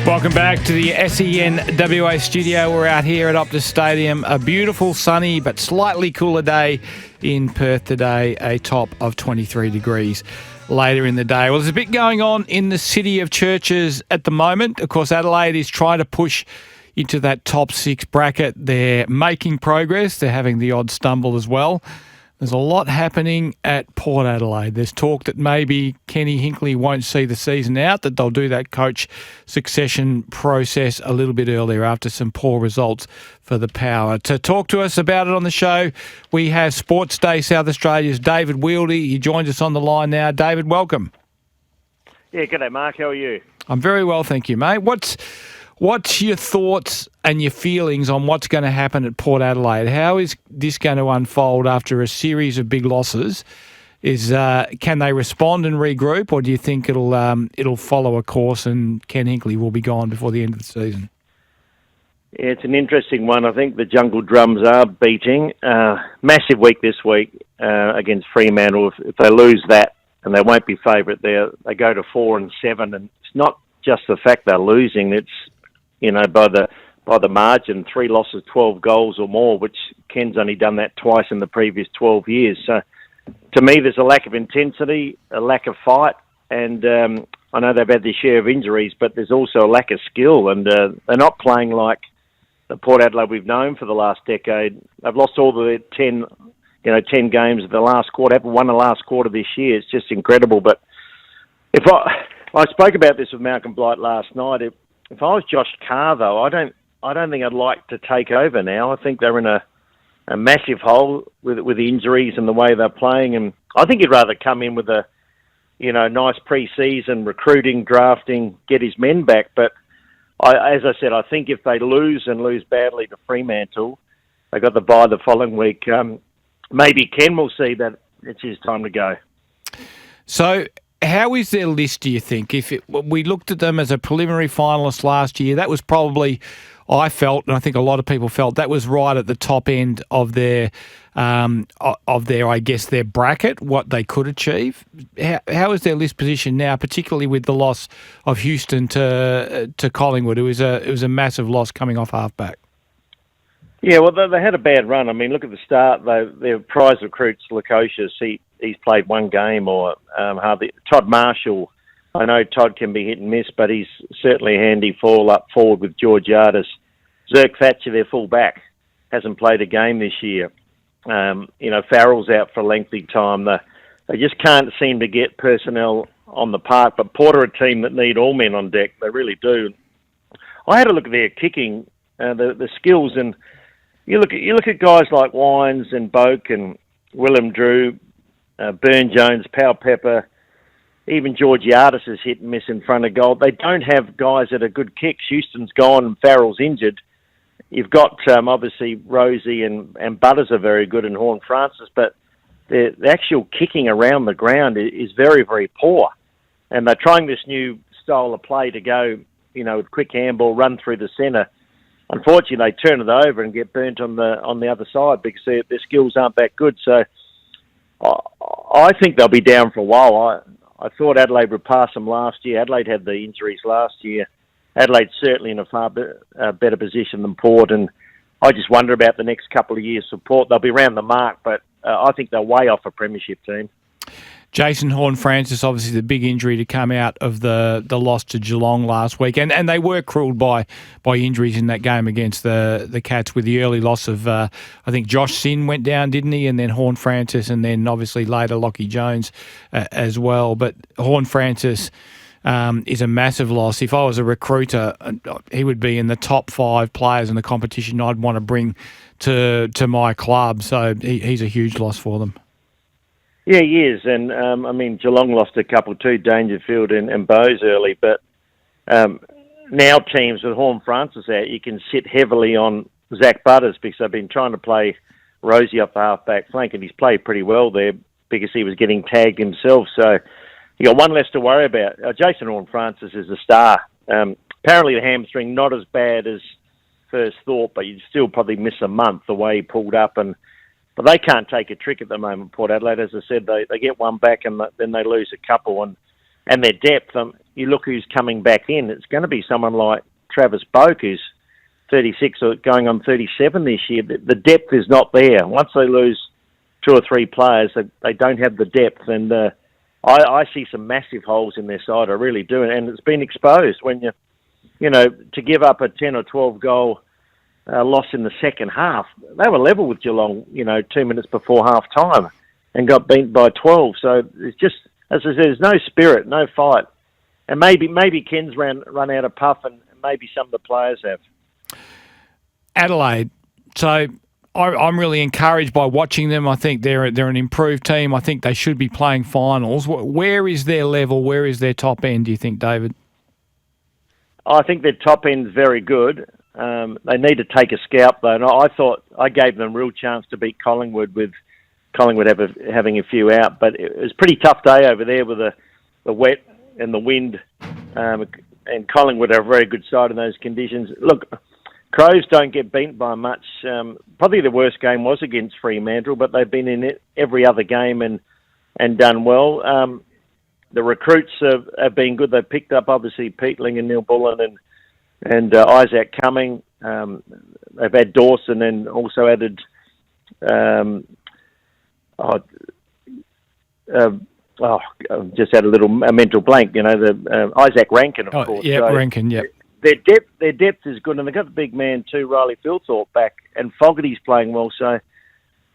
Welcome back to the SEN WA studio. We're out here at Optus Stadium. A beautiful, sunny but slightly cooler day in Perth today, a top of 23 degrees later in the day. Well, there's a bit going on in the city of churches at the moment. Of course, Adelaide is trying to push into that top six bracket. They're making progress. They're having the odd stumble as well. There's a lot happening at Port Adelaide. There's talk that maybe Kenny Hinkley won't see the season out, that they'll do that coach succession process a little bit earlier after some poor results for the Power. To talk to us about it on the show, we have Sportsday South Australia's David Wildy. He joins us on the line now. David, welcome. Yeah, g'day, Mark. How are you? I'm very well, thank you, mate. What's your thoughts and your feelings on what's going to happen at Port Adelaide? How is this going to unfold after a series of big losses? Can they respond and regroup, or do you think it'll follow a course and Ken Hinkley will be gone before the end of the season? Yeah, it's an interesting one. I think the Jungle Drums are beating. Massive week this week against Fremantle. If they lose that, and they won't be favourite there, they go to 4-7, and it's not just the fact they're losing. It's by the margin, 3 losses, 12 goals or more, which Ken's only done that twice in the previous 12 years. So, to me, there's a lack of intensity, a lack of fight, and I know they've had their share of injuries, but there's also a lack of skill, and they're not playing like the Port Adelaide we've known for the last decade. They've lost all the 10 games of the last quarter, haven't won the last quarter this year. It's just incredible. But if I spoke about this with Malcolm Blight last night. If I was Josh Carr, though, I don't think I'd like to take over now. I think they're in a massive hole with the injuries and the way they're playing, and I think he'd rather come in with a nice pre-season recruiting, drafting, get his men back. But as I said, I think if they lose badly to Fremantle, they got the bye the following week. Maybe Ken will see that it's his time to go. So, how is their list, do you think? We looked at them as a preliminary finalist last year, that was probably, I felt, and I think a lot of people felt, that was right at the top end of their I guess, their bracket, what they could achieve. How is their list positioned now, particularly with the loss of Houston to Collingwood? It was a massive loss coming off halfback. Yeah, well, they had a bad run. I mean, look at the start. Their prize recruits, Lukosius, he's played one game, or hardly. Todd Marshall, I know Todd can be hit and miss, but he's certainly a handy fall up forward with Georgiades. Zerk Thatcher, their full back, hasn't played a game this year. Farrell's out for a lengthy time. They just can't seem to get personnel on the park, but Port are a team that need all men on deck. They really do. I had a look at their kicking, the skills, and you look at guys like Wines and Boak and Willem Drew, Burn Jones, Powell Pepper, even Georgiades is hit and miss in front of goal. They don't have guys that are good kicks. Houston's gone and Farrell's injured. You've got obviously Rosie and Butters are very good, and Horn Francis, but the actual kicking around the ground is very, very poor. And they're trying this new style of play to go, with quick handball, run through the centre. Unfortunately, they turn it over and get burnt on the other side because their skills aren't that good. So I think they'll be down for a while. I thought Adelaide would pass them last year. Adelaide had the injuries last year. Adelaide's certainly in a far better position than Port, and I just wonder about the next couple of years for Port. They'll be around the mark, but I think they're way off a premiership team. Jason Horne-Francis, obviously the big injury to come out of the loss to Geelong last week. And they were cruelled by injuries in that game against the Cats with the early loss of, I think Josh Sin went down, didn't he? And then Horne-Francis, and then obviously later Lockie Jones as well. But Horne-Francis is a massive loss. If I was a recruiter, he would be in the top 5 players in the competition I'd want to bring to my club. So he's a huge loss for them. Yeah, he is, and Geelong lost a couple too, Dangerfield and Bowes early, but now teams with Horne-Francis out, you can sit heavily on Zach Butters because they've been trying to play Rosie off the half-back flank, and he's played pretty well there because he was getting tagged himself, so you got one less to worry about. Jason Horne-Francis is a star. Apparently the hamstring not as bad as first thought, but you'd still probably miss a month the way he pulled up, but they can't take a trick at the moment, Port Adelaide. As I said, they get one back and then they lose a couple. And and their depth. You look who's coming back in. It's going to be someone like Travis Boak, who's 36 or going on 37 this year. The depth is not there. Once they lose 2 or 3 players, they don't have the depth. And I see some massive holes in their side. I really do. And it's been exposed when to give up a 10 or 12 goal loss in the second half. They were level with Geelong, 2 minutes before half time and got beaten by 12. So it's just, as I said, there's no spirit, no fight. And maybe Ken's run out of puff, and maybe some of the players have. Adelaide. So I'm really encouraged by watching them. I think they're an improved team. I think they should be playing finals. Where is their level? Where is their top end, do you think, David? I think their top end's very good. They need to take a scalp, though. And I thought I gave them a real chance to beat Collingwood, with Collingwood having a few out. But it was a pretty tough day over there with the wet and the wind. And Collingwood are a very good side in those conditions. Look, Crows don't get beaten by much. Probably the worst game was against Fremantle, but they've been in it every other game and done well. The recruits have been good. They've picked up, obviously, Peatling and Neil Bullen and Isaac Cumming. They've had Dawson and also added just had a mental blank. Isaac Rankin, of course. Yeah, so Rankin. Yeah. Their depth is good, and they've got the big man too, Riley Philthorpe, back, and Fogarty's playing well. So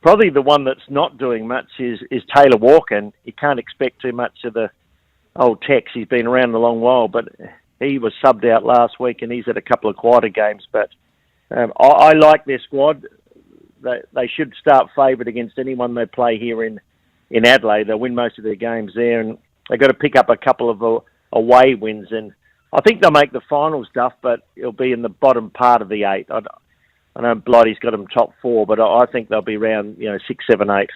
probably the one that's not doing much is Taylor Walker, and you can't expect too much of the old Tex. He's been around a long while, but he was subbed out last week, and he's had a couple of quieter games. But I like their squad. They should start favoured against anyone they play here in Adelaide. They'll win most of their games there, and they've got to pick up a couple of away wins. And I think they'll make the finals, Duff, but it'll be in the bottom part of the 8. I know Blighty's got them top 4, but I think they'll be around 6, 7, 8.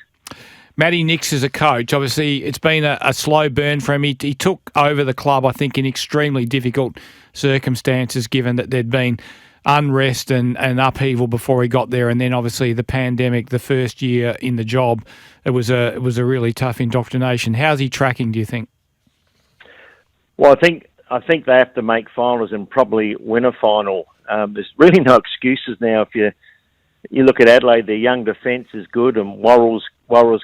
Matty Nix is a coach. Obviously, it's been a slow burn for him. He took over the club, I think, in extremely difficult circumstances, given that there'd been unrest and upheaval before he got there, and then obviously the pandemic, the first year in the job, it was a really tough indoctrination. How's he tracking, do you think? Well, I think they have to make finals and probably win a final. There's really no excuses now. If you look at Adelaide, their young defence is good, and Worrell's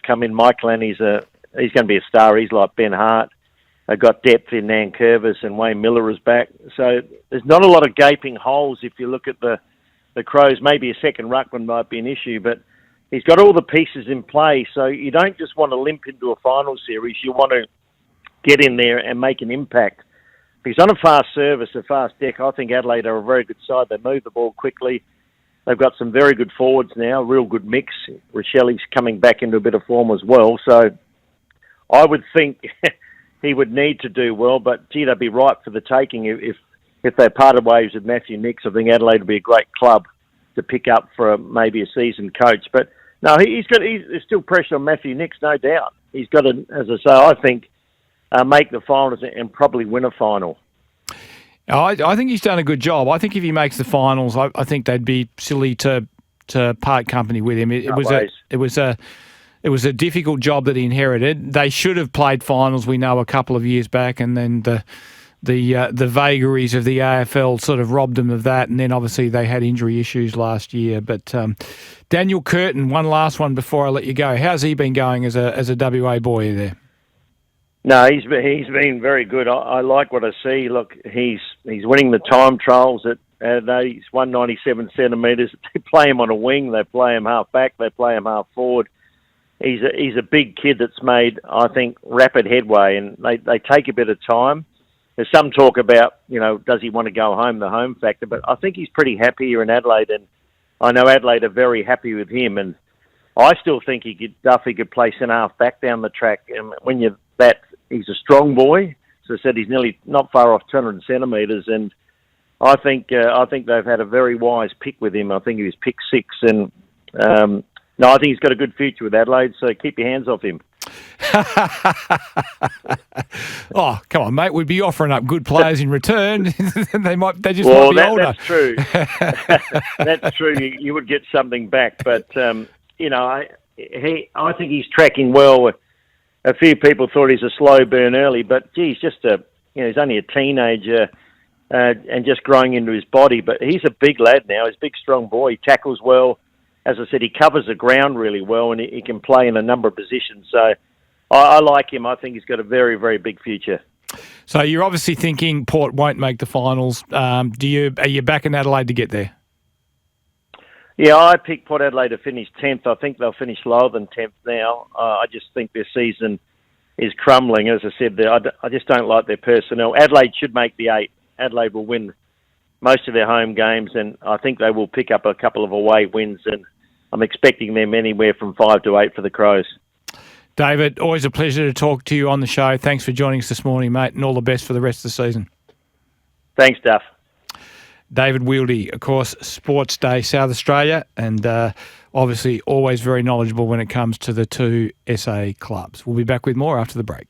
come in. Michael Lanny's he's going to be a star. He's like Ben Hart. They've got depth in Nankervis, and Wayne Miller is back. So there's not a lot of gaping holes if you look at the Crows. Maybe a second ruckman might be an issue, but he's got all the pieces in play. So you don't just want to limp into a final series. You want to get in there and make an impact. He's on a fast service, a fast deck. I think Adelaide are a very good side. They move the ball quickly. They've got some very good forwards now, real good mix. Rochelli's coming back into a bit of form as well. So I would think he would need to do well, but gee, they'd be ripe for the taking if they parted ways with Matthew Nix. I think Adelaide would be a great club to pick up for maybe a seasoned coach. But no, there's still pressure on Matthew Nix, no doubt. He's got to, as I say, I think, make the finals and probably win a final. I think he's done a good job. I think if he makes the finals, I think they'd be silly to part company with him. It was a difficult job that he inherited. They should have played finals, we know, a couple of years back, and then the vagaries of the AFL sort of robbed them of that, and then obviously they had injury issues last year. But Daniel Curtin, one last one before I let you go. How's he been going as a WA boy there? No, he's been very good. I like what I see. Look, he's winning the time trials at he's 197 centimetres. They play him on a wing. They play him half back. They play him half forward. He's a big kid that's made, I think, rapid headway, and they take a bit of time. There's some talk about, does he want to go home, the home factor, but I think he's pretty happy here in Adelaide, and I know Adelaide are very happy with him, and I still think Duffy could play centre half back down the track, and when he's a strong boy. As I said, he's nearly not far off 200 centimetres, and I think they've had a very wise pick with him. I think he was pick 6, and I think he's got a good future with Adelaide. So keep your hands off him. Oh, come on, mate! We'd be offering up good players in return. They might be older. That's true. That's true. You would get something back, but I think he's tracking well. a few people thought he's a slow burn early, but he's just he's only a teenager and just growing into his body. But he's a big lad now. He's a big, strong boy. He tackles well. As I said, he covers the ground really well, and he can play in a number of positions. So I like him. I think he's got a very, very big future. So you're obviously thinking Port won't make the finals. Are you back in Adelaide to get there? Yeah, I picked Port Adelaide to finish 10th. I think they'll finish lower than 10th now. I just think their season is crumbling. As I said, I just don't like their personnel. Adelaide should make the 8. Adelaide will win most of their home games, and I think they will pick up a couple of away wins, and I'm expecting them anywhere from 5 to 8 for the Crows. David, always a pleasure to talk to you on the show. Thanks for joining us this morning, mate, and all the best for the rest of the season. Thanks, Duff. David Wildy, of course, Sportsday South Australia, and obviously always very knowledgeable when it comes to the two SA clubs. We'll be back with more after the break.